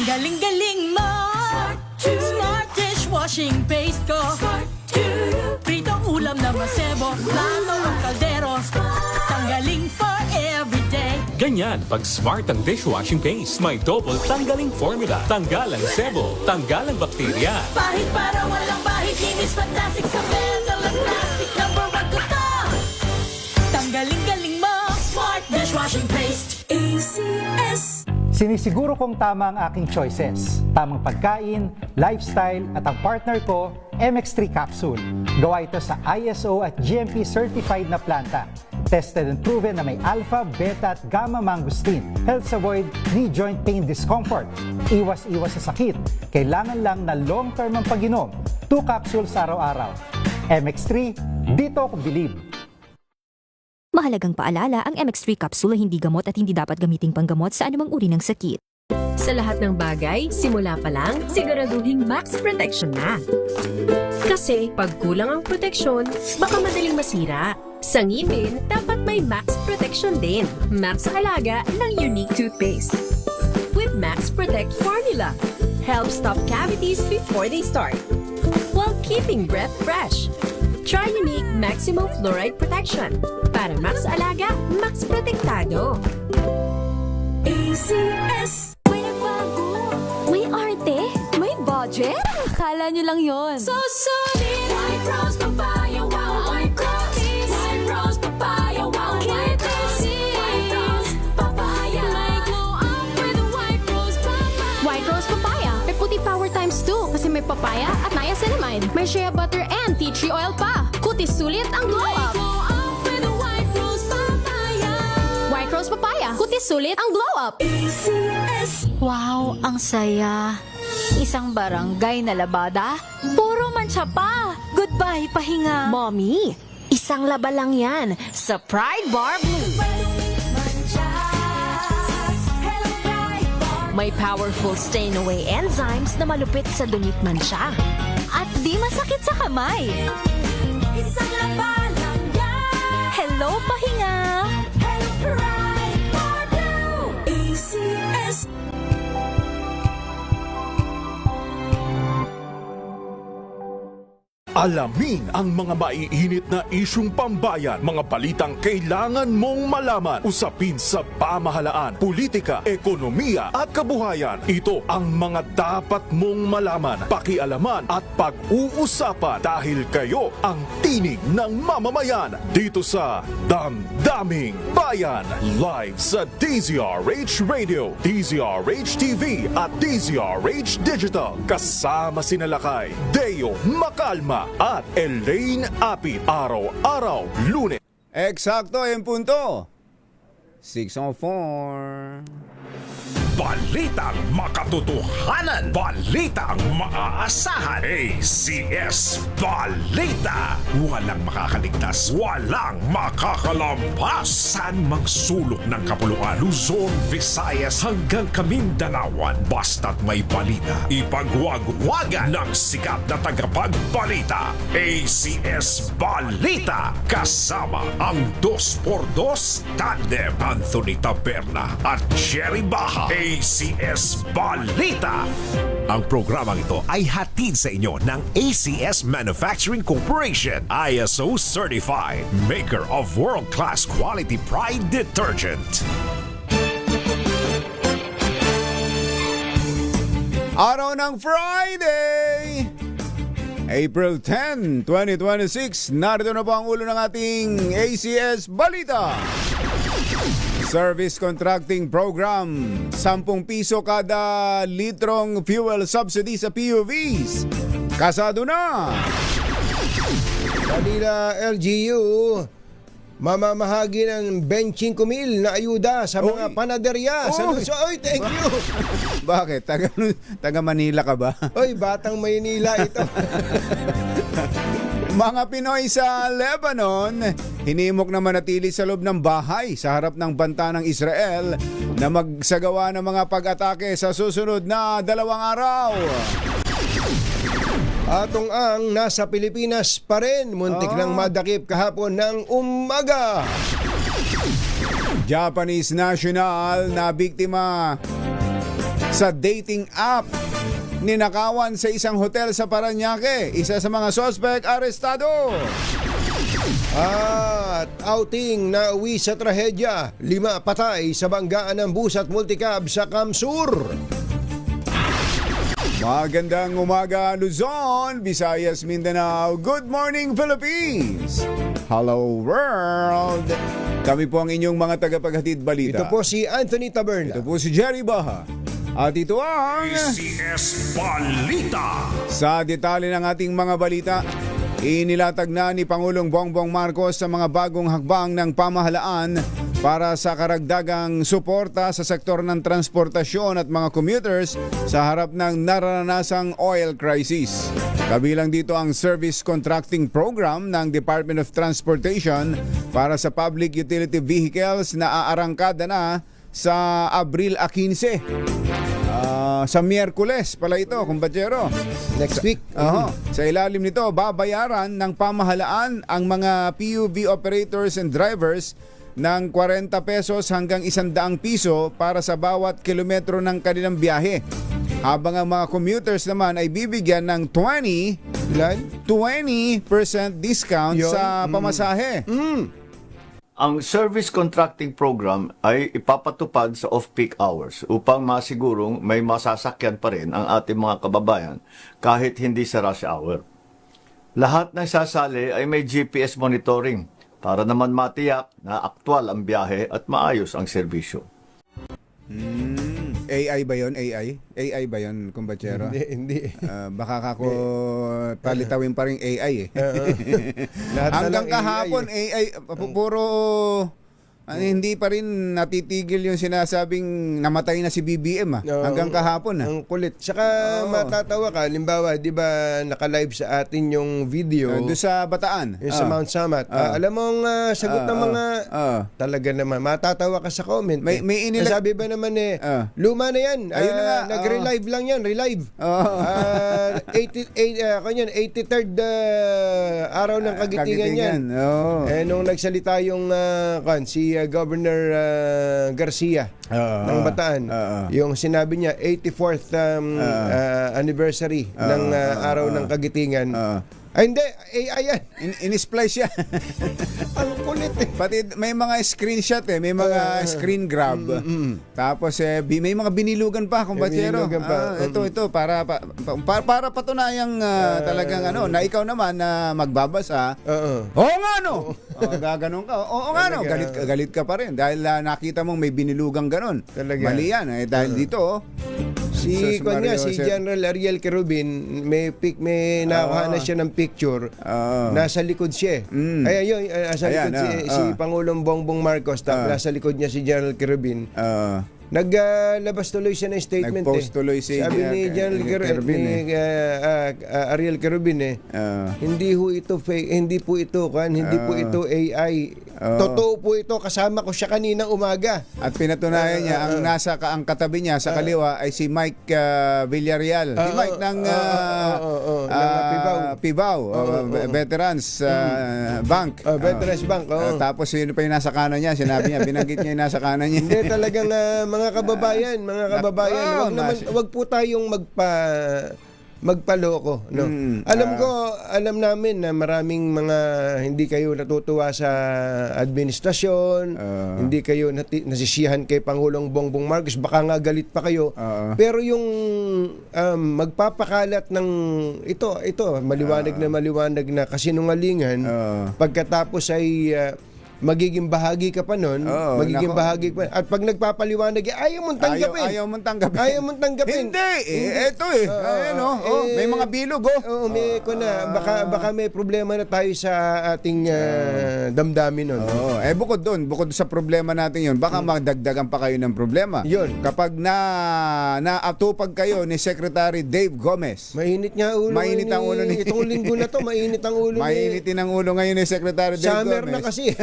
Galing-galing mo. Smart dishwashing paste ko. Pritong ulam na masebo. Plato ng kaldero. Tanggaling for everyday. Ganyan pag smart ang dishwashing paste. May double tanggaling formula. Tanggal ang sebo, tanggal ang bakterya. Pahit para walang bahid. Linis fantastic sa metal at plastic. Number 1 ko to. Tanggaling-galing mo. Smart dishwashing paste. ACS. Sinisiguro kong tama ang aking choices. Tamang pagkain, lifestyle, at ang partner ko, MX3 Capsule. Gawa ito sa ISO at GMP certified na planta. Tested and proven na may alpha, beta at gamma mangosteen. Helps avoid knee joint pain discomfort. Iwas-iwas sa sakit. Kailangan lang na long-term ang pag-inom. 2 capsules araw-araw. MX3, dito ako believe. Mahalagang paalala, ang MX3 capsule ay hindi gamot at hindi dapat gamiting panggamot sa anumang uri ng sakit. Sa lahat ng bagay, simula pa lang, siguraduhing max protection na. Kasi pag kulang ang proteksyon, baka madaling masira. Sa ngipin, dapat may max protection din. Max sa alaga ng unique toothpaste. With Max Protect formula, help stop cavities before they start, while keeping breath fresh. Try unique maximum fluoride protection. Para max alaga, max protektado. ACS. May nagbago! May arte! May budget! Akala nyo lang yon. So solid. White rose papaya, wow, white rose. White rose papaya, wow, white rose. White rose papaya. May glow up with white rose papaya. White Rose Papaya. May puti power times 2 kasi may papaya at niacinamide. May shea butter and tea tree oil pa. Kutis sulit ang glow up. Glow up with white rose papaya. White Rose Papaya. Kutis sulit ang glow up. ACS. Wow, ang saya. Isang barangay na labada, puro mancha pa. Goodbye, pahinga. Mommy, isang laba lang yan sa Pride Bar Blue. May powerful stain-away enzymes na malupit sa dumit mansya. At di masakit sa kamay. Isang laba lang yan. Hello, pahinga. Hello, Pride Bar Blue. ACS. Alamin ang mga maiinit na isyung pambayan, mga balitang kailangan mong malaman, usapin sa pamahalaan, politika, ekonomiya at kabuhayan. Ito ang mga dapat mong malaman, pakialaman at pag-uusapan dahil kayo ang tinig ng mamamayan dito sa Damdaming Bayan. Live sa DZRH Radio, DZRH TV at DZRH Digital. Kasama sina Lakay, Deo Macalma at Elaine Apit. Araw-araw, Lunes. Eksakto, yung punto. 6:04. Balitang makatotohanan, balitang maaasahan. ACS Balita. Walang makakaligtas, walang makakalampas. Saan mang sulok ng kapuluan, Luzon, Visayas hanggang Kamindanawan. Basta't may balita, ipagwagwagan ng sikat na tagapagbalita. ACS Balita. Kasama ang 2x2 tandem Anthony Taberna at Jerry Baha. ACS Balita. Ang programang ito ay hatid sa inyo ng ACS Manufacturing Corporation, ISO certified, maker of world-class quality Pride detergent. Araw ng Friday! April 10, 2026. Narito na po ang ulo ng ating ACS Balita. Service Contracting Program, 10 piso kada litrong fuel subsidy sa PUVs. Kasado na! Kanina LGU, mamamahagi ng 25,000 na ayuda sa mga panaderya. Sa Luzon. Oy, thank you! Bakit? Taga Manila ka ba? Oy, Batang Maynila ito. Mga Pinoy sa Lebanon, hinimok na manatili sa loob ng bahay sa harap ng banta ng Israel na magsagawa ng mga pag-atake sa susunod na 2 araw. Atong ang nasa Pilipinas pa rin, muntik nang madakip kahapon ng umaga. Japanese national na biktima sa dating app. Ninakawan sa isang hotel sa Parañaque. Isa sa mga suspect arestado. At outing na uwi sa trahedya. 5 patay sa banggaan ng bus at multicab sa Kamsur. Magandang umaga Luzon, Visayas, Mindanao. Good morning Philippines. Hello world. Kami po ang inyong mga tagapaghatid balita. Ito po si Anthony Taberna. Ito po si Jerry Baha. At ito ang ACS Balita. sa detalye ng ating mga balita. Inilatag na ni Pangulong Bongbong Marcos sa mga bagong hakbang ng pamahalaan para sa karagdagang suporta sa sektor ng transportasyon at mga commuters sa harap ng naranasang oil crisis. Kabilang dito ang Service Contracting Program ng Department of Transportation para sa public utility vehicles na aarangkada na sa Abril 15. Sa Miyerkules pala ito, kumpatsero. Next week. Sa ilalim nito, babayaran ng pamahalaan ang mga PUV operators and drivers ng 40 pesos hanggang 100 piso para sa bawat kilometro ng kanilang biyahe. Habang ang mga commuters naman ay bibigyan ng 20% discount sa pamasahe. Ang Service Contracting Program ay ipapatupad sa off-peak hours upang masigurong may masasakyan pa rin ang ating mga kababayan kahit hindi sa rush hour. Lahat ng sasali ay may GPS monitoring para naman matiyak na aktwal ang biyahe at maayos ang serbisyo. AI ba yun? AI ba yun, kumpatsero? Hindi. Baka kako palitawin pa rin AI eh. Lahat na Hanggang lang kahapon AI, puro hindi pa rin natitigil yung sinasabing namatay na si BBM hanggang kahapon Ang kulit. Saka matatawa ka, limbawa, di ba naka-live sa atin yung video doon sa Bataan. yung sa Mount Samat. Alam mo ang sagot ng mga talaga naman, matatawa ka sa comment. May Sabi ba naman luma na yan. Ayun na nga. Nag-relive lang yan, relive. 83rd araw ng kagitingan yan. Nung nagsalita yung si Governor Garcia ng Bataan, yung sinabi niya 84th anniversary ng araw ng kagitingan. Ay hindi, AI yan. In-splice yan. Ang kulit eh. Pati may mga screenshot may mga screen grab. Tapos may mga binilugan pa, kumpatsero. Ito para patunayang talagang na ikaw naman na magbabasa. Oo nga no. Gaganon ka. Oo nga no. Galit ka pa rin dahil nakita mong may binilugang ganon. Mali yan dahil dito si General Ariel Querubin may nakuha na siya ng picture. Nasa likod siya. Ay ayun, nasa likod si Pangulong Bongbong Marcos, nasa likod niya si General Querubin. Naglabas tuloy siya ng statement. Nag-post tuloy si sabi ni General Querubin Ariel Querubin hindi ho ito fake, hindi po ito AI. Totoo po ito, kasama ko siya kaninang umaga. At pinatunayan niya ang katabi niya sa kaliwa ay si Mike Villarreal. Si Mike ng Pibao Veterans Bank. Veterans Bank. Tapos yun pa yung nasa kanan niya, sinabi niya, binanggit niya yung nasa kanan niya. Hindi talagang mga kababayan, wag po tayong magpaloko, no. Alam namin na maraming mga hindi kayo natutuwa sa administrasyon, hindi kayo nasisiyahan kay Pangulong Bongbong Marcos, baka nga galit pa kayo. Pero yung magpapakalat ng ito maliwanag na kasinungalingan, pagkatapos ay magiging bahagi ka pa nun, bahagi pa. At pag nagpapaliwanag, ayaw mong tanggapin. Ayaw mong tanggapin. Hindi. Ito may mga bilog. Baka may problema na tayo sa ating damdamin nun. Bukod sa problema natin yun, baka magdagdagan pa kayo ng problema. Yun. Kapag naatupag kayo ni Secretary Dave Gomez. Mainit ang ulo ni itong linggo na to, mainit ang ulo Mainitin ang ulo ngayon ni Secretary Dave Gomez. Summer na kasi.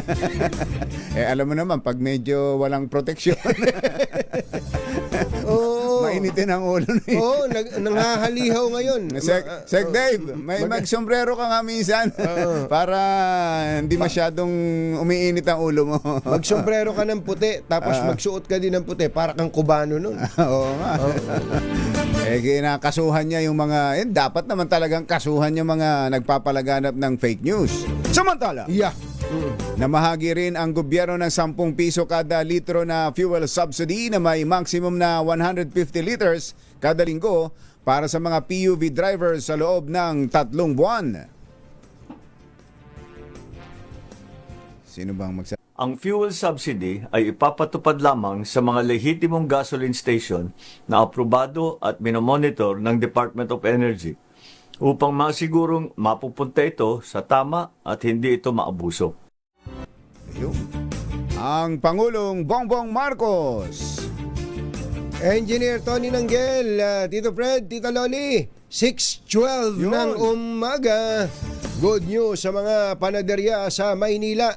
Alam mo naman, pag medyo walang proteksyon. painitin ang ulo na yun. Oo, nanghahalihaw ngayon. Sek Dave, may magsombrero ka nga minsan para hindi masyadong umiinit ang ulo mo. Magsombrero ka ng puti, tapos magsuot ka din ng puti para kang Cubano nun. Oo nga. Kinakasuhan niya yung mga, dapat naman talagang kasuhan yung mga nagpapalaganap ng fake news. Samantala, namahagi rin ang gobyerno ng 10 piso kada litro na fuel subsidy na may maximum na 150 liters kada linggo para sa mga PUV drivers sa loob ng 3 buwan. Sino bang magsasabi? Ang fuel subsidy ay ipapatupad lamang sa mga lehitimong gasoline station na aprobado at minomonitor ng Department of Energy upang masigurong mapupunta ito sa tama at hindi ito maabuso. Ang Pangulong Bongbong Marcos. Engineer Tony Nanggel, Tito Fred, Tita Loli, 6:12 ng umaga. Good news sa mga panaderya sa Maynila.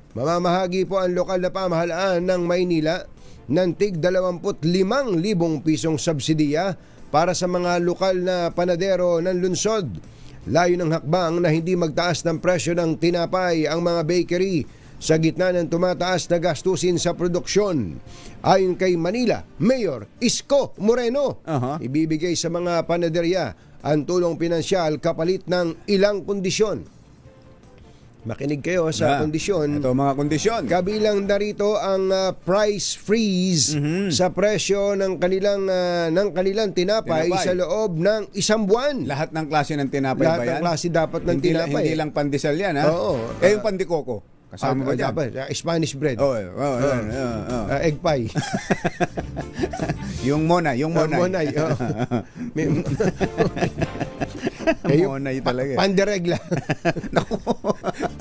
Mamamahagi po ang lokal na pamahalaan ng Maynila ng tig 25,000 pisong subsidiya para sa mga lokal na panadero ng lungsod. Layo ng hakbang na hindi magtaas ng presyo ng tinapay ang mga bakery sa gitna ng tumataas na gastusin sa produksyon. Ayon kay Manila Mayor Isko Moreno, ibibigay sa mga panaderya ang tulong pinansyal kapalit ng ilang kondisyon. Makinig kayo sa kondisyon. Ito mga kondisyon. Kabilang narito ang price freeze sa presyo ng kanilang tinapay sa loob ng 1 buwan. Lahat ng klase ng tinapay ba yan? Lahat ng klase dapat ng tinapay. Hindi lang pandesal yan, ha? Oo. Yung pandikoko. Kasama ba dyan? Spanish bread. Egg pie. Yung monay. Monay. Monay talaga. Panderegla.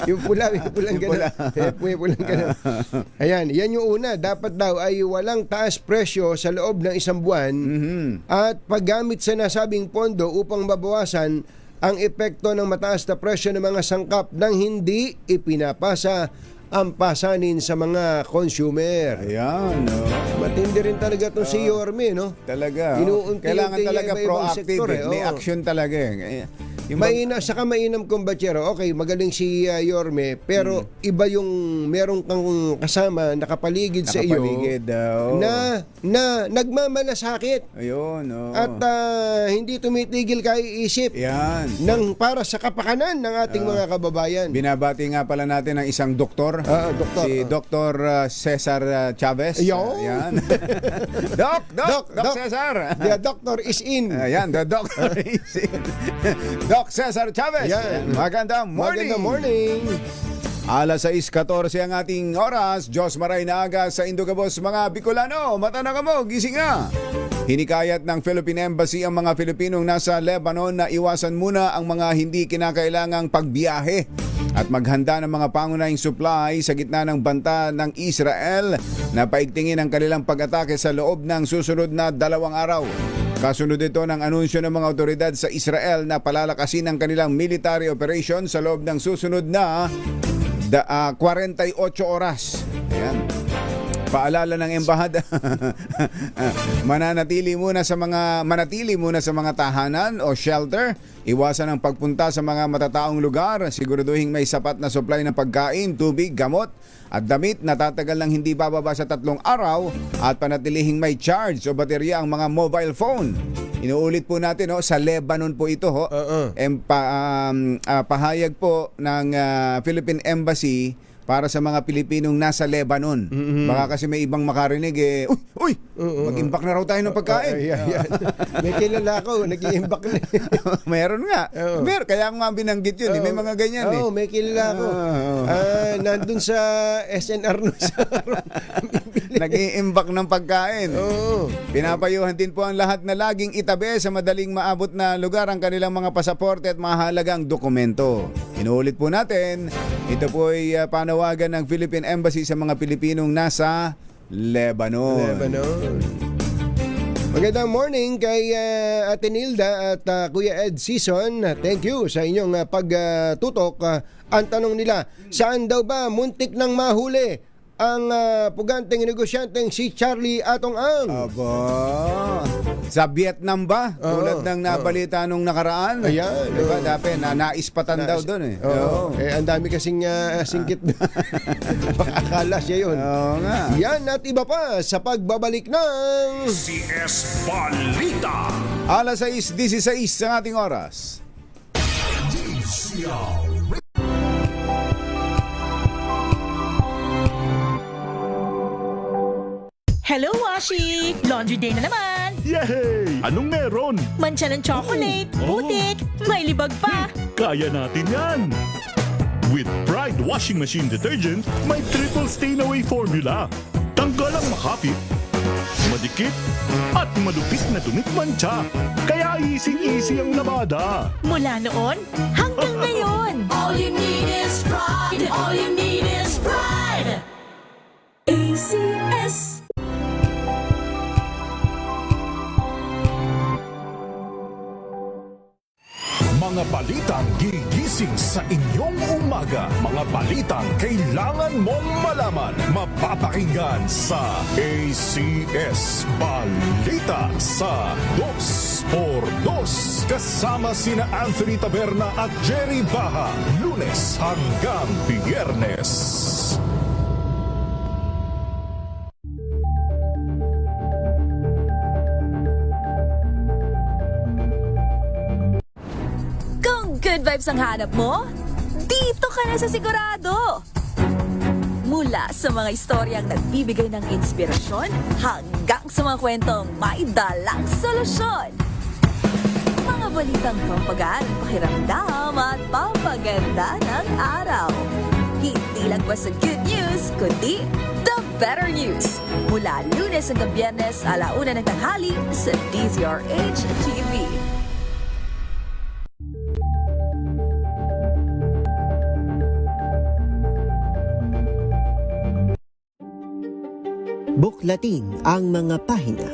Yung pulang gano'n. Pulang gano'n. Ayan, yan yung una. Dapat daw ay walang taas presyo sa loob ng 1 buwan at paggamit sa nasabing pondo upang mabawasan ang epekto ng mataas na presyo ng mga sangkap nang hindi ipinapasa ang pasanin sa mga consumer. Ayan. Matindi rin talaga itong si Yorme, no? Talaga. Kailangan talaga proactive. May action talaga. Saka mainam kong batsero. Okay, magaling si Yorme, pero iba yung meron kang kasama nakapaligid sa iyo na nagmamalasakit. Ayun. At hindi tumitigil kaiisip ng para sa kapakanan ng ating mga kababayan. Binabati nga pala natin ang isang doktor. Si Dr. Cesar Chavez. Ayan. Doc Cesar. The doctor is in. Ayan, the doctor is in. Doc Cesar Chavez. Yan. Magandang morning. Magandang morning. Alas 6:14 ang ating oras. Diyos maray na aga sa Indogabos mga Bicolano. Mata na kamo, gising na. Hinikayat ng Philippine Embassy ang mga Pilipinong nasa Lebanon na iwasan muna ang mga hindi kinakailangang pagbiyahe at maghanda ng mga pangunahing supply sa gitna ng banta ng Israel na paigtingin ang kanilang pag-atake sa loob ng susunod na 2 araw. Kasunod ito ng anunsyo ng mga otoridad sa Israel na palalakasin ang kanilang military operation sa loob ng susunod na 48 oras. Ayan. Paalala ng embahada. manatili muna sa mga tahanan o shelter. Iwasan ang pagpunta sa mga matataong lugar. Siguraduhin may sapat na supply ng pagkain, tubig, gamot at damit na tatagal ng hindi bababa sa 3 araw at panatilihing may charge o baterya ang mga mobile phone. Inuulit po natin sa Lebanon po ito pahayag po ng Philippine Embassy para sa mga Pilipinong nasa Lebanon. Baka kasi may ibang makarinig mag-imbak na raw tayo ng pagkain. May kilala ko, nag-i-imbak na. Meron nga. Kaya nga binanggit yun. May mga ganyan. May kilala ko. Nandun sa SNR nun sa nag-i-imbak ng pagkain. Pinapayuhan din po ang lahat na laging itabi sa madaling maabot na lugar ang kanilang mga pasaporte at mahalagang dokumento. Inuulit po natin, ito po ay panawagan ng Philippine Embassy sa mga Pilipinong nasa Lebanon. Magandang morning kay Ate Nilda at Kuya Ed Season. Thank you sa inyong pagtutok. Ang tanong nila, saan daw ba muntik nang mahuli ang puganteng negosyanteng si Charlie Atong Ang? Aba. Sa Vietnam ba? Tulad ng nabalita nung nakaraan. Ayan. Diba? Dapat naispatan daw doon eh. Oo. Ang dami kasing singkit na. Akala siya yun. Oo nga. Yan at iba pa sa pagbabalik ng CS Balita. Alas 6:16 ang ating oras. Hello, Washi! Laundry day na naman! Yay! Anong meron? Mancha ng chocolate, putik, may libag pa! Kaya natin yan! With Pride Washing Machine Detergent, may triple stain-away formula. Tanggal ang makapit, madikit, at madupit na dumit mancha. Kaya easy-easy ang labada. Mula noon hanggang ngayon! All you need is pride. All you need is pride. ACS. Mga balitang gigising sa inyong umaga. Mga balitang kailangan mong malaman. Mapapakinggan sa ACS Balita sa 2x2. Kasama sina Anthony Taberna at Jerry Baha. Lunes hanggang Biyernes. Good vibes ang hanap mo? Dito ka na sa Sigurado! Mula sa mga istoryang nagbibigay ng inspirasyon hanggang sa mga kwentong may dalang solusyon. Mga balitang pampagaan ng pakiramdam at papaganda ng araw. Hindi lang ba sa good news, kundi the better news. Mula Lunes hanggang Biyernes, 1:00 ng tanghali sa DZRH TV. Buklatin ang mga pahina.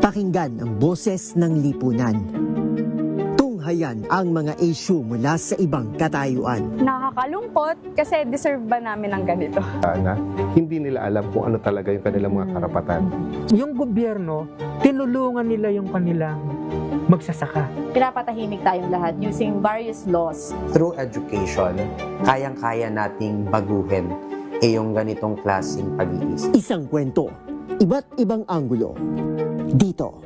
Pakinggan ang boses ng lipunan. Tunghayan ang mga issue mula sa ibang katayuan. Nakakalungkot kasi deserve ba namin ng ganito? Na hindi nila alam kung ano talaga yung kanilang mga karapatan. Yung gobyerno, tinulungan nila yung kanilang magsasaka. Pinapatahimik tayong lahat using various laws. Through education, kayang-kaya nating baguhin yung ganitong klaseng pag-iisip. Isang kwento, iba't ibang anggulo. Dito,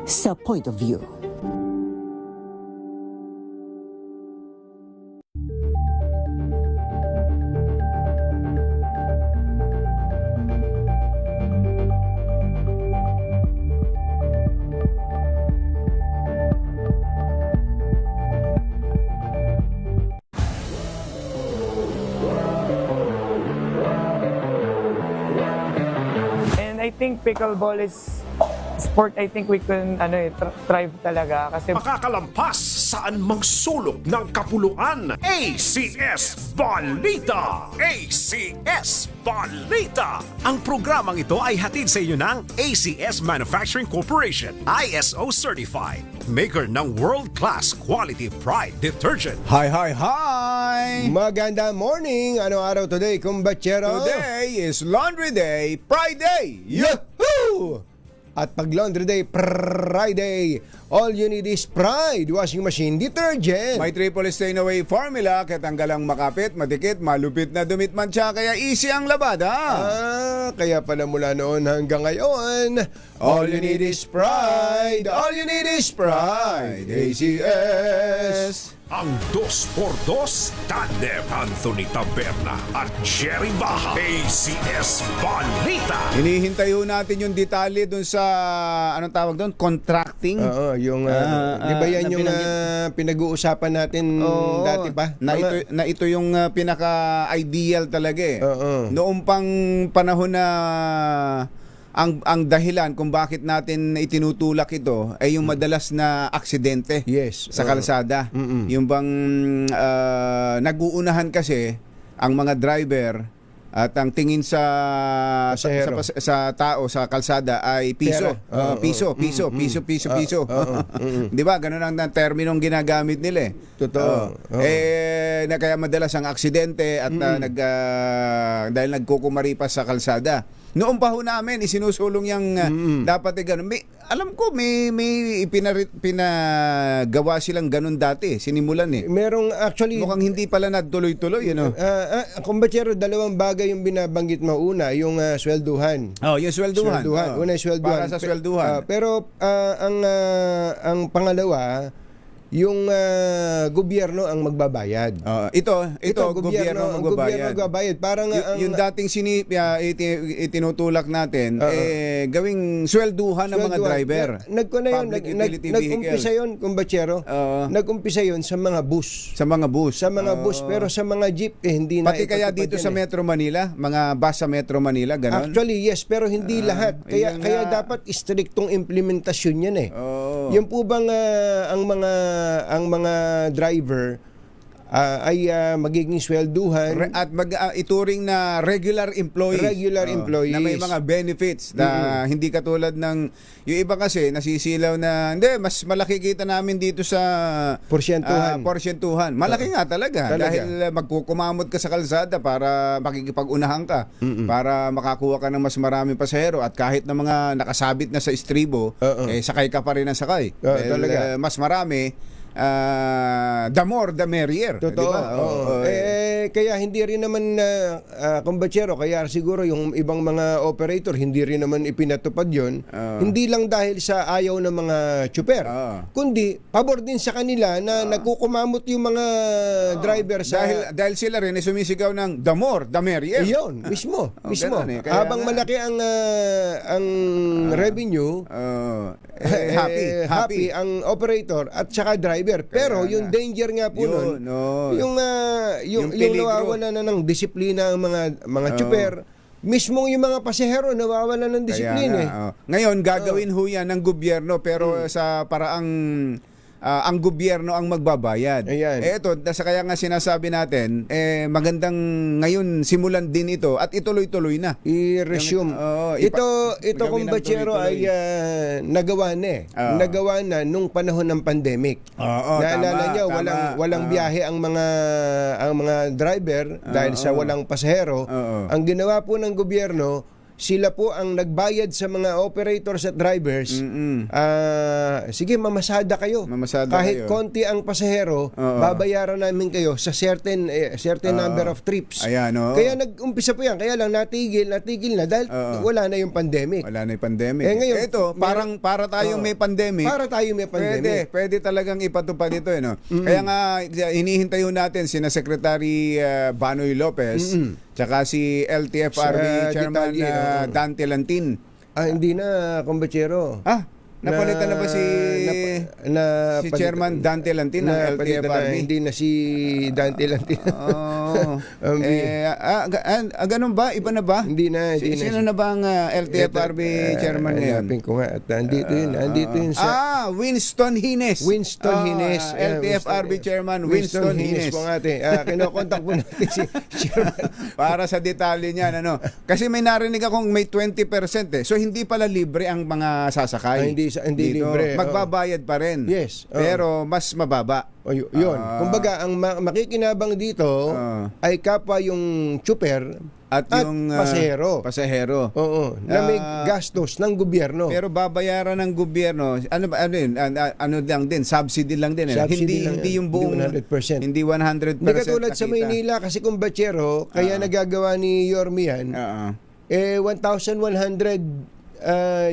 sa Point of View. I think pickleball is sport I think we can thrive talaga kasi Makakalampas saan mang sulok ng kapuluan. ACS Balita! ACS Balita! Ang programang ito ay hatid sa inyo ng ACS Manufacturing Corporation, ISO Certified, maker ng world-class quality Pride Detergent. Hi, hi, hi! Maganda morning! Ano araw today, kumbachero? Today is Laundry Day, Pride Day! Yahoo! At pag Laundry Day, Friday, all you need is Pride Washing Machine Detergent. May triple stain-away formula, kaya tanggal ang makapit, madikit, malupit na dumit mancha, kaya easy ang labada. Kaya pala mula noon hanggang ngayon, all you need is Pride. All you need is Pride. ACS. Ang 2x2 tandem Anthony Taberna at Jerry Baha. ACS Balita. Hinihintay ho natin yung detalye dun sa, anong tawag doon? Contracting? Oo, yung, di ba yan yung pinag-uusapan natin dati pa? Na ito yung pinaka-ideal talaga eh. Noong pang panahon na ang dahilan kung bakit natin itinutulak ito ay yung madalas na aksidente sa kalsada. Yung bang nag-uunahan kasi ang mga driver at ang tingin sa tao sa kalsada ay piso. Piso. Di ba? Ganun ang terminong ginagamit nila eh. Totoo. Kaya madalas ang aksidente at dahil nagkukumaripas sa kalsada. Noong pa ho namin, isinusulong yung dapat ganun. Alam ko, may pinagawa silang ganun dati. Sinimulan eh. Merong actually... Mukhang hindi pala nagtuloy-tuloy, Kumbatsero, dalawang bagay yung binabanggit mo. Una, yung swelduhan. Yung swelduhan. Una yung swelduhan. Para sa swelduhan. Pero ang pangalawa, yung gobyerno ang magbabayad. Ito gobyerno ang magbabayad. Parang yung dating itinutulak natin, gawing swelduhan ng mga driver. Nag-umpisa yun, kumbatsero. Nag-umpisa yun sa mga bus. Sa mga bus. Pero sa mga jeep, hindi na. Pati kaya dito sa Metro Manila, mga bus sa Metro Manila, ganon? Actually, yes, pero hindi lahat. Kaya dapat striktong implementasyon yan eh. Yung po bang ang mga driver ay magiging swelduhan at ituring na regular employees. Na may mga benefits na hindi katulad ng yung iba kasi nasisilaw na hindi, mas malaki kita namin dito sa porsyentuhan. Malaki nga talaga. Dahil magkukumamot ka sa kalsada para makikipag-unahan ka, para makakuha ka ng mas maraming pasahero at kahit na mga nakasabit na sa estribo, sakay ka pa rin ang sakay. Dahil mas marami, the more the merrier. Totoo. Kaya hindi rin naman kumbatsero, kaya siguro yung ibang mga operator hindi rin naman ipinatupad yon. Hindi lang dahil sa ayaw ng mga tsuper, kundi pabor din sa kanila na nagkukumamot yung mga driver sa dahil sila rin ay sumisigaw ng the more the merrier. Iyon, mismo. Habang malaki ang revenue, happy ang operator at saka driver. Pero yung danger nga po nun, yung nawawala na ng disiplina ang mga tsuper, mismo yung mga pasahero nawawala ng disiplina. Ngayon, gagawin ho yan ng gobyerno pero sa paraang ang gobyerno ang magbabayad. Ito, kaya nga sinasabi natin, magandang ngayon simulan din ito at ituloy-tuloy na. I-resume. Ito kumbatsero ay nagawa na Nagawa na nung panahon ng pandemic. Naalala nyo, walang biyahe ang mga driver dahil sa walang pasahero. Ang ginawa po ng gobyerno, sila po ang nagbayad sa mga operators at drivers. Sige, mamasada kayo. Kahit konti ang pasahero, babayaran namin kayo sa certain number of trips. Kaya nag-umpisa po yan. Kaya lang natigil na dahil wala na yung pandemic. Ngayon, ito, para tayong may pandemic. Pwede talagang ipatupad ito. Kaya nga, hinihintay natin sina Secretary Banoy Lopez, tsaka si LTFRB Chairman Dante Lantin. Hindi na, kumbatsero. Napalitan na ba si Chairman Dante Lantin ng LTFRB? Hindi na si Dante Lantin. Ganun ba? Iba na ba? Hindi na. Sino na ba ang LTFRB Chairman ngayon? Hanapin ko nga. At nandito yun sa... Winston Hines. LTFRB Chairman Winston Hines. Kinokontak po natin si Chairman. Para sa detalye niyan. Kasi may narinig akong may 20%. So hindi pala libre ang mga sasakay. Hindi libre. Magbabayad pa rin. Yes. Pero mas mababa. Yun. Kumbaga, ang makikinabang dito ay kapwa yung tsuper at yung pasahero. Na may gastos ng gobyerno. Pero babayaran ng gobyerno, ano lang din, subsidy lang din. Hindi yung buong 100%. Hindi 100%. Hindi katulad sa Maynila kasi kumbatsero, kaya nagagawa ni Yorme yan, 1,100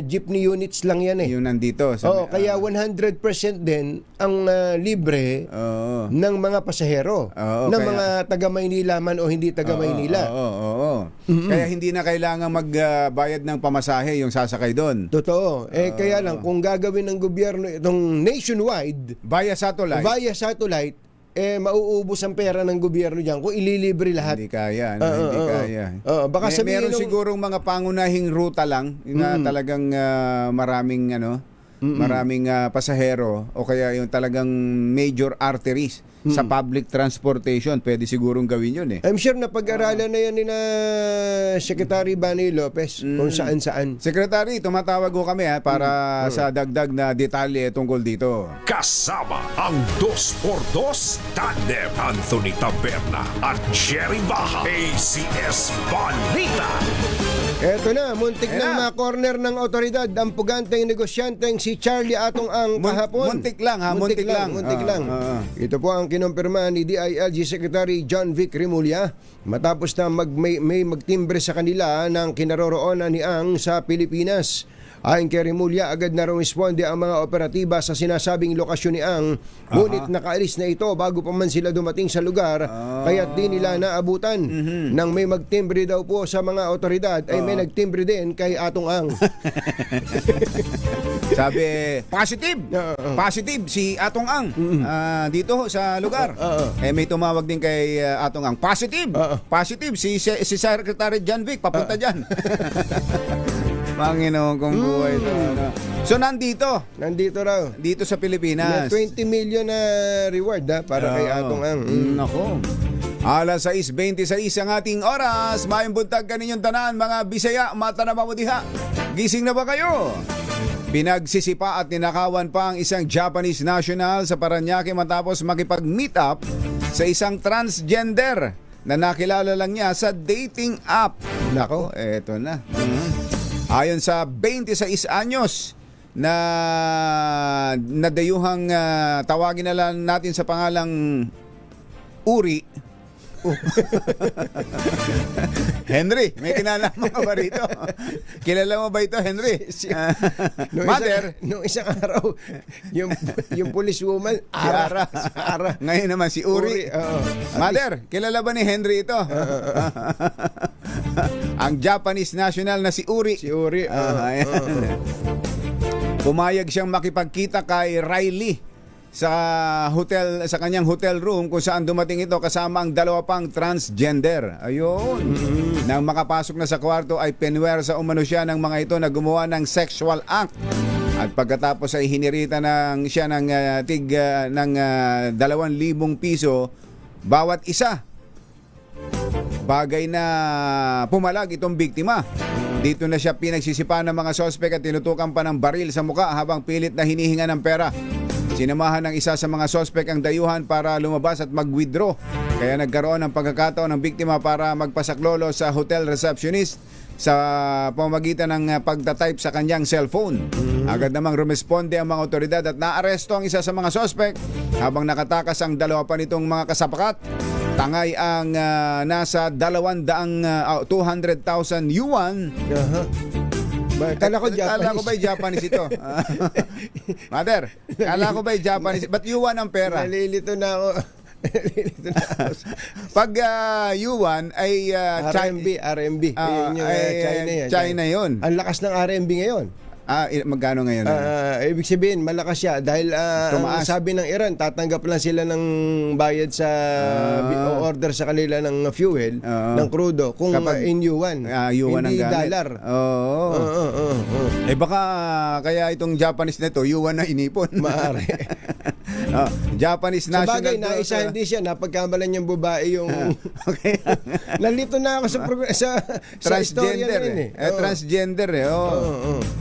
jeepney units lang yan Yung nandito. Kaya 100% din ang libre ng mga pasahero. Ng mga taga Maynila man o hindi taga Maynila. Kaya hindi na kailangan magbayad ng pamasahe yung sasakay doon. Totoo. Kaya lang, kung gagawin ng gobyerno itong nationwide, via satellite, mauubos ang pera ng gobyerno diyan kung ililibre lahat. Hindi kaya. Hindi kaya. Baka sabihin meron sigurong mga pangunahing ruta lang na talagang maraming pasahero o kaya yung talagang major arteries sa public transportation. Pwede sigurong gawin yun I'm sure na pag-aralan na yan ni na Secretary Banoy Lopez kung saan-saan. Secretary, tumatawag ko kami para sa dagdag na detalye tungkol dito. Kasama ang 2x2 tandem Anthony Taberna at Jerry Baja. ACS Balita. Eto na, muntik ng mga corner ng otoridad ang puganteng negosyanteng si Charlie Atong Ang kahapon. Muntik lang ha, muntik lang. Ito po ang kinumpirma ni DILG Secretary John Vic Rimulya matapos na may magtimbre sa kanila ng kinaroroonan ni Ang sa Pilipinas. Ayon kay Rimulya, agad na responde ang mga operatiba sa sinasabing lokasyon ni Ang, ngunit nakaalis na ito bago pa man sila dumating sa lugar, kaya't di nila naabutan. Nang may magtimbre daw po sa mga otoridad, ay may nagtimbre din kay Atong Ang. Sabi, positive si Atong Ang dito sa lugar. May tumawag din kay Atong Ang, positive si Secretary John Vic, papunta dyan. Panginoon kong buhay ito. So nandito raw. Dito sa Pilipinas. May 20 million na reward para kay Atong Ang. Nako. Alas 6:26 ang ating oras. Mayong buntag kaninyong tanan, mga Bisaya, mata na mamudiha. Gising na ba kayo? Pinagsisipa at ninakawan pa ang isang Japanese national sa Parañaque matapos makipag-meet up sa isang transgender na nakilala lang niya sa dating app. Nako, eto na. Ayon sa 26 anyos na nadayuhang tawagin na lang natin sa pangalang Uri. Henry, may kinalaman ka ba rito? Kilala mo ba ito, Henry? Mother? Nung isang araw, yung police woman, Ara. Ngayon naman si Uri. Mother, kilala ba ni Henry ito? Ang Japanese national na si Uri. Pumayag siyang makipagkita kay Riley sa kanyang hotel room kung saan dumating ito kasama ang dalawa pang transgender. Ayun. Nang makapasok na sa kwarto ay pinwersa umano siya ng mga ito na gumawa ng sexual act. At pagkatapos ay hinirita siya ng 2,000 piso bawat isa. Bagay na pumalag itong biktima. Dito na siya pinagsisipa ng mga sospek at tinutukan pa ng baril sa muka habang pilit na hinihinga ng pera. Sinamahan ng isa sa mga sospek ang dayuhan para lumabas at mag-withdraw. Kaya nagkaroon ng pagkakataon ng biktima para magpasaklolo sa hotel receptionist sa pamamagitan ng pagtatype sa kanyang cellphone. Agad namang rumesponde ang mga otoridad at naaresto ang isa sa mga sospek habang nakatakas ang dalawa pa nitong mga kasapakat. Tangay ang nasa 200,000 yuan. Kala ko Japanese. Kala ko ba Japanese ito? Mother, kala ko ba Japanese? Ba't yuan ang pera? Nalilito na ako. Pag yuan ay RMB. China yun. Ang lakas ng RMB ngayon. Magkano ngayon? Ibig sabihin, malakas siya dahil sabi ng Iran, tatanggap lang sila ng bayad sa order sa kanila ng fuel, ng crudo, kung in yuan, hindi dollar. Baka kaya itong Japanese na ito, yuan na inipon. Maaari. Japanese national. Sa bagay, naisa hindi siya, napagkamalan niyang babae yung... Nalito na ako sa istorya na yun eh. Transgender eh.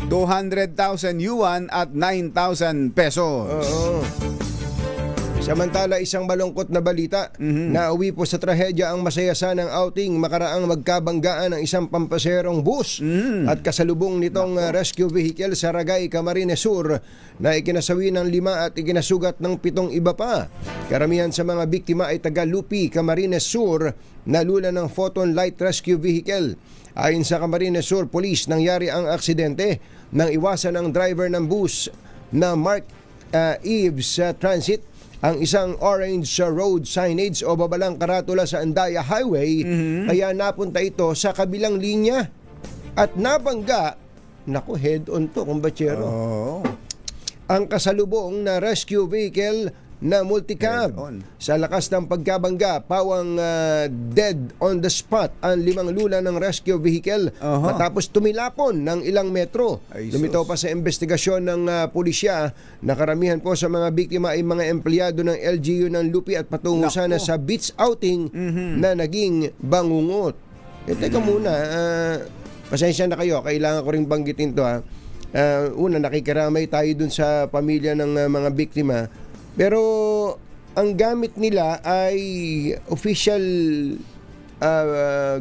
200,000 yuan at 9,000 pesos. Samantala, isang malungkot na balita, nauwi po sa trahedya ang masayasanang outing makaraang magkabanggaan ng isang pampaserong bus at kasalubong nitong rescue vehicle sa Ragay, Camarines Sur na ikinasawi ng 5 at ikinasugat ng 7 iba pa. Karamihan sa mga biktima ay taga Lupi, Camarines Sur na lula ng Photon Light Rescue Vehicle. Ayon sa Camarines Sur Police, nangyari ang aksidente nang iwasan ng driver ng bus na Mark Eves Transit ang isang orange road signage o babalang karatula sa Andaya Highway, kaya napunta ito sa kabilang linya at nabangga, head-on to, kumbachero. Ang kasalubong na rescue vehicle na multicab. Sa lakas ng pagkabangga, pawang dead on the spot ang 5 lula ng rescue vehicle matapos tumilapon ng ilang metro. Lumitaw pa sa investigasyon ng pulisya na karamihan po sa mga biktima ay mga empleyado ng LGU ng Lupi at patungo sana sa beach outing na naging bangungot. Teka muna, pasensya na kayo, kailangan ko ring banggitin to ha. Una, nakikiramay tayo dun sa pamilya ng mga biktima. Pero ang gamit nila ay official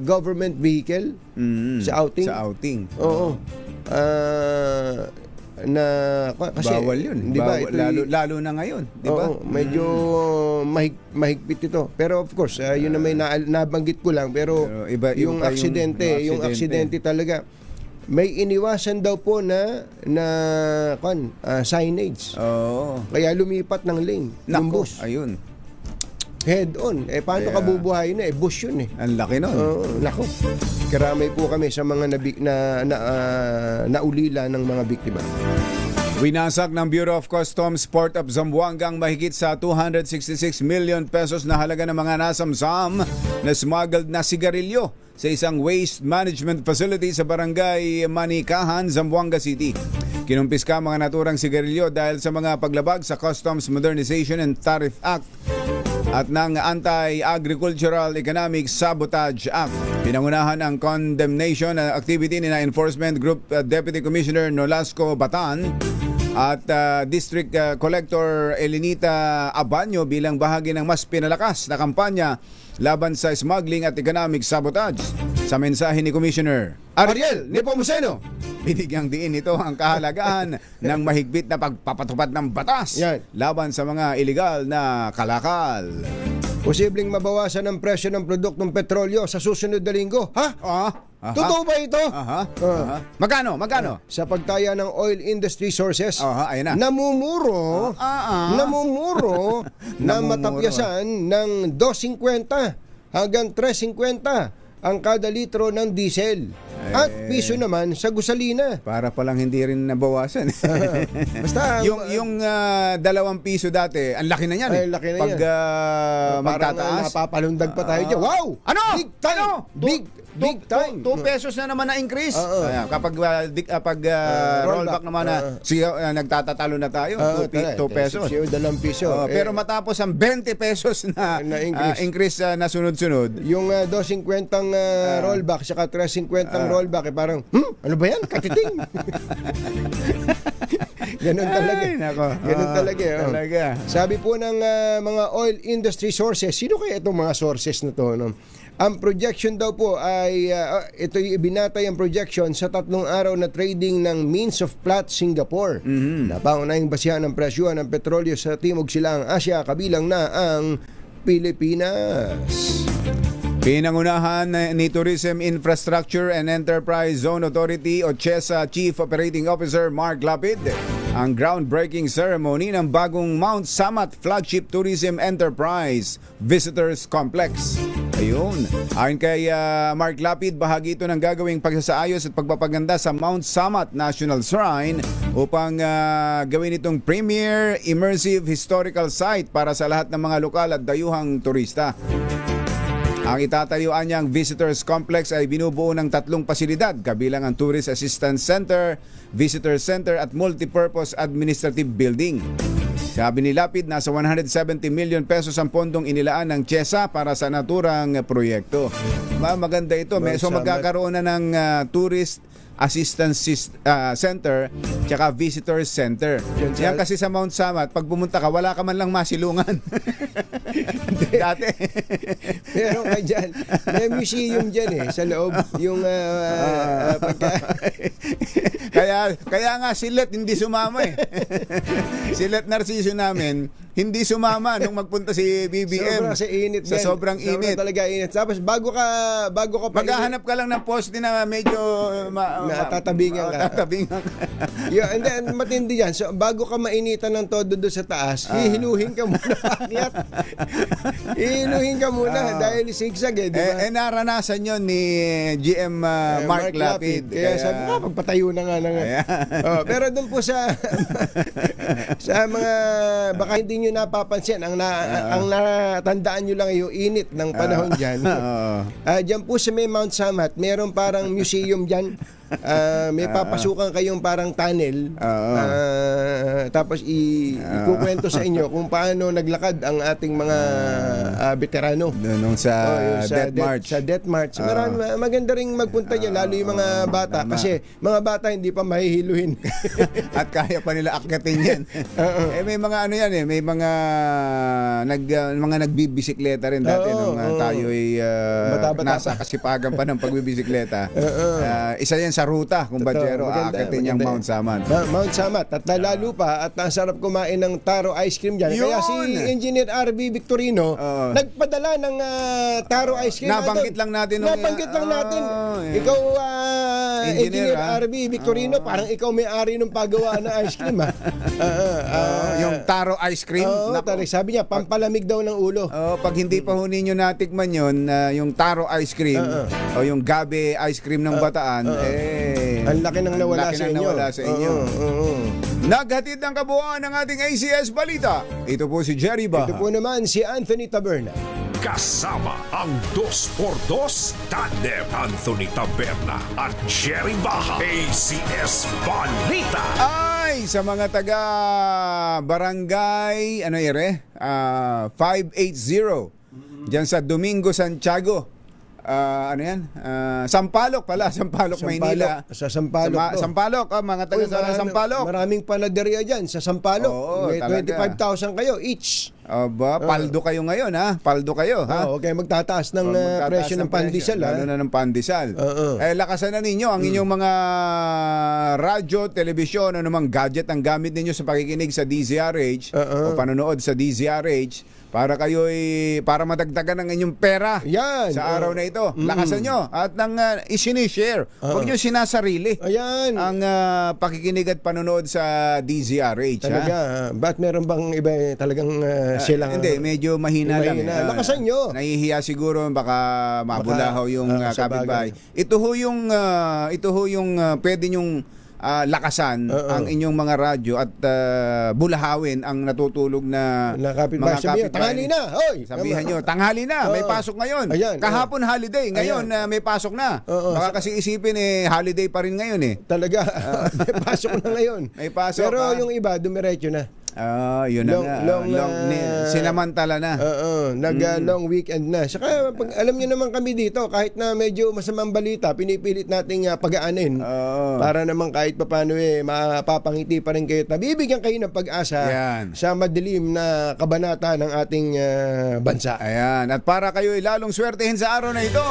government vehicle sa outing. Sa outing. Oo. Na kasi bawal yun. Di ba? Lalo na ngayon, di ba? Oo, medyo mahigpit ito. Pero of course, yun na may nabanggit ko lang, pero yung aksidente talaga. May iniwasan daw po na signage. Kaya lumipat ng lane yung bus. Ayun. Head on. Paano ka bubuhayin na? Bus yun . Ang laki nun. Nako. Karamay po kami sa mga naulila ng mga biktima. Winasak ng Bureau of Customs Port of Zamboanga ang mahigit sa 266 million pesos na halaga ng mga nasamsam na smuggled na sigarilyo sa isang waste management facility sa barangay Manikahan, Zamboanga City. Kinumpiska mga naturang sigarilyo dahil sa mga paglabag sa Customs Modernization and Tariff Act at ng Anti-Agricultural Economic Sabotage Act. Pinangunahan ang condemnation activity ni Enforcement Group Deputy Commissioner Nolasco Batan at District Collector Elinita Abanyo bilang bahagi ng mas pinalakas na kampanya laban sa smuggling at economic sabotage. Sa mensahe ni Commissioner Ariel Nepomuceno, binigyang diin ito ang kahalagaan ng mahigpit na pagpapatupad ng batas laban sa mga iligal na kalakal. Posibleng mabawasan ang presyo ng produktong petrolyo sa susunod na linggo. Totoo ba ito? Magkano? Sa pagtaya ng oil industry sources, ayun na. namumuro na matapyasan ng 2.50 hanggang 3.50 ang kada litro ng diesel. At piso naman sa gasolina. Para palang hindi rin nabawasan. Basta yung 2 piso dati, ang laki na yan. Laki na pag magtataas, napapalundag pa tayo dyan. Wow! Ano? Big time! Big time! 2 pesos na naman na increase. Kapag rollback naman nagtatatalo na tayo, 2 pesos. 2 piso. Pero matapos ang 20 pesos na increase na sunod-sunod. Yung 2.50 rollback saka 3.50 rollback, parang, ano ba yan? Katiting! Ganun talaga. Ganun talaga. Sabi po ng mga oil industry sources, sino kaya itong mga sources na to? No? Ang projection daw po ay, ito yung ibinatay ang projection sa 3 araw na trading ng Means of Platts Singapore. Napaunahing basihan ng presyo ng petrolyo sa Timog Silangang Asya, kabilang na ang Pilipinas. Pinangunahan ni Tourism Infrastructure and Enterprise Zone Authority o CHESA Chief Operating Officer Mark Lapid ang groundbreaking ceremony ng bagong Mount Samat Flagship Tourism Enterprise Visitors Complex. Ayun. Ayon kay Mark Lapid, bahagi ito ng gagawing pagsasaayos at pagpapaganda sa Mount Samat National Shrine upang gawin itong premier immersive historical site para sa lahat ng mga lokal at dayuhang turista. Ang itatayuan niyang Visitors Complex ay binubuo ng 3 pasilidad, kabilang ang Tourist Assistance Center, Visitor Center at Multipurpose Administrative Building. Sabi ni Lapid, nasa 170 million pesos ang pondong inilaan ng CHESA para sa naturang proyekto. Maganda ito. So magkakaroon na ng Tourist Assistance Center tsaka Visitor Center. Yan kasi sa Mount Samat, pag pumunta ka, wala ka man lang masilungan. Dati. Pero dyan, may museum dyan sa loob. Yung kaya nga si Let hindi sumama Si Let Narciso namin, hindi sumama nung magpunta si BBM. Sobrang init. Talaga init. Tapos bago ka maghahanap ka lang ng poste na medyo tatabingan ka. And then matindi yan. So bago ka mainitan ng todo doon sa taas, hihiluhin ka muna. Hihiluhin ka muna dahil sigsag diba? Naranasan yun ni GM Mark Lapid. Kaya sabi ko, magpatayo na nga. Pero doon po sa mga baka hindi nyo napapansin, ang natandaan nyo lang yung init ng panahon dyan. Dyan po sa may Mount Samat, meron parang museum dyan. May papasukan kayong parang tunnel. Tapos ikukwento sa inyo kung paano naglakad ang ating mga veterano. Nung sa Death March. Sa Death March. Maganda ring magpunta niya, lalo yung mga bata. Kasi mga bata hindi pa mahihiluhin. At kaya pa nila akyatin yan. May mga ano yan may mga nagbibisikleta rin dati nung tayo ay nasa kasipagan pa ng pagbibisikleta. Isa yan sa ruta kung Bachero aakyatin yung Mount Samat. Mount Samat. At lalo pa, at ang sarap kumain ng taro ice cream dyan. Kaya si Engineer RB Victorino nagpadala ng taro ice cream. Nabanggit lang natin. Ikaw, Engineer RB Victorino, parang ikaw may-ari ng paggawa ng ice cream. Yung taro ice cream. Sabi niya, pampalamig daw ng ulo. Pag hindi pa ho ninyo natikman yun, yung taro ice cream o yung gabi ice cream ng Bataan, ang laki nang nawala sa inyo. Naghatid ng kabuuan ng ating ACS Balita. Ito po si Jerry Baha. Ito po naman si Anthony Taberna. Kasama ang 2x2 Tandem Anthony Taberna at Jerry Baha. ACS Balita. Ay, sa mga taga Barangay 580 diyan sa Domingo Santiago. Sampaloc, Maynila. Sa Sampaloc. Sampaloc, mga taga sa Sampaloc. Maraming panaderia dyan sa Sampaloc. May 25,000 kayo each. Paldo kayo ngayon, ha? Paldo kayo, ha? Okay, magtataas ng presyo ng pandesal, ha? Lalo na ng pandesal. Lakasan na ninyo ang inyong mga radyo, telebisyon, anumang gadget ang gamit ninyo sa pakikinig sa DZRH o panonood sa DZRH para para madagdagan ng inyong pera sa araw na ito. Lakasan nyo at nang isinishare. Huwag nyo sinasarili ang pakikinig at panonood sa DZRH. Talaga, ba't meron bang iba talagang silang... Hindi, medyo mahina lang. Lakasan nyo. Nahihiya siguro, baka mabulahaw yung kapitbahay. Ito ho yung pwede nyong lakasan ang inyong mga radyo at bulahawin ang natutulog na mga kapitbahay. Tanghali na! Hoy! Sabihan nyo, tanghali na, may pasok ngayon. Kahapon holiday, ngayon may pasok na. Baka kasi isipin holiday pa rin ngayon Talaga, may pasok na ngayon. May pasok. Pero yung iba, dumiretso na. Yun na sinamantala na. Long weekend na. Saka alam niyo naman kami dito, kahit na medyo masamang balita, pinipilit nating pagaanin para naman kahit papaano mapapangiti pa rin kayo at nabibigyan kayo ng pag-asa sa madilim na kabanata ng ating bansa. Ayan. At para kayo lalong swertehin sa araw na ito,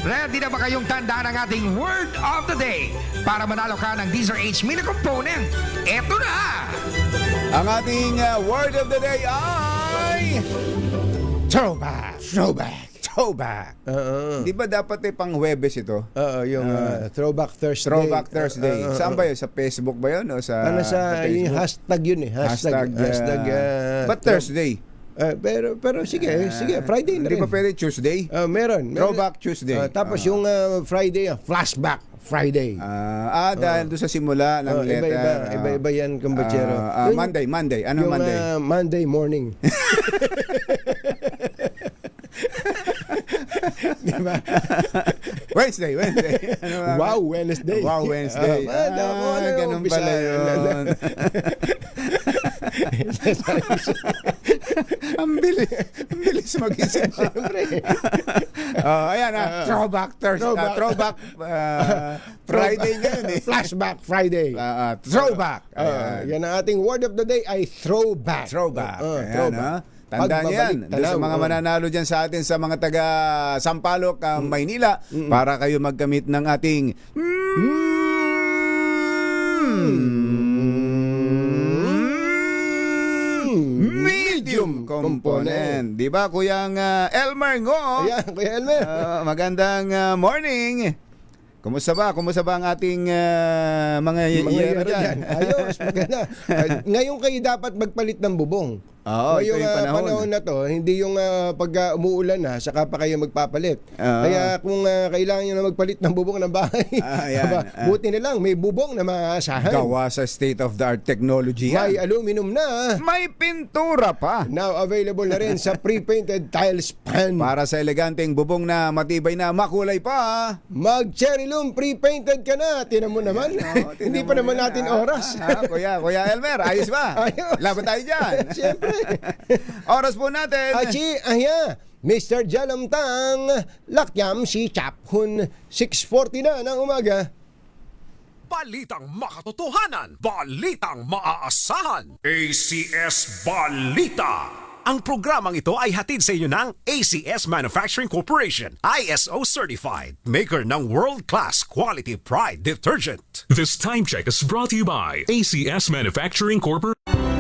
ready na ba kayong tandaan ang ating Word of the Day para manalo ka ng DZRH Mini Component? Eto na! Ang ating Word of the Day ay Throwback. Di ba dapat pang Huwebes ito? Yung Throwback Thursday. Throwback Thursday. Saan ba yun? Sa Facebook ba yun? O sa yung hashtag yun Hashtag but Thursday. Pero sige, Friday na rin. Hindi pa pwede Tuesday? Meron. Throwback Tuesday. Tapos yung Friday, Flashback Friday. Dahil doon sa simula ng letter. Iba yan, Kumbachero. Monday. Ano Monday? Monday morning. Diba? Wednesday. Wow, Wednesday. Ganun pala yun. Ang bilis mag-isip. Ayan Throwback Thursday. Throwback Friday ngayon Flashback Friday. Throwback. Yan ang ating word of the day ay throwback. Ayan, tandaan yan. Doon sa mga mananalo dyan sa atin sa mga taga Sampaloc, Maynila, para kayo magkamit ng ating medium component. Di ba, Kuyang Elmer Ngo? Ayan, Kuya Elmer. Magandang morning. Kumusta ba ang ating mga yero dyan? Ayos, maganda. Ngayon kayo dapat magpalit ng bubong. Oo, ito yung yung panahon. na to, hindi yung pag umuulan na, saka pa kayo magpapalit. Kaya kung kailangan nyo na magpalit ng bubong ng bahay, buti na lang, may bubong na maasahan. Gawa sa state-of-the-art technology yan. May aluminum na. May pintura pa. Now available na rin sa pre-painted tiles pan. Para sa eleganteng bubong na matibay na makulay pa. Mag-cherry loom pre-painted ka na. Tinan mo naman. Hindi pa naman natin oras. Kuya Elmer, ayos ba? Ayos. Laban tayo dyan. Siyempre. Oras po natin. Mr. Jalamtang, Lakyam si Chaphun, 6:40 na ng umaga. Balitang makatotohanan, balitang maaasahan. ACS Balita. Ang programang ito ay hatid sa inyo ng ACS Manufacturing Corporation, ISO certified, maker ng world-class quality Pride detergent. This time check is brought to you by ACS Manufacturing Corporation.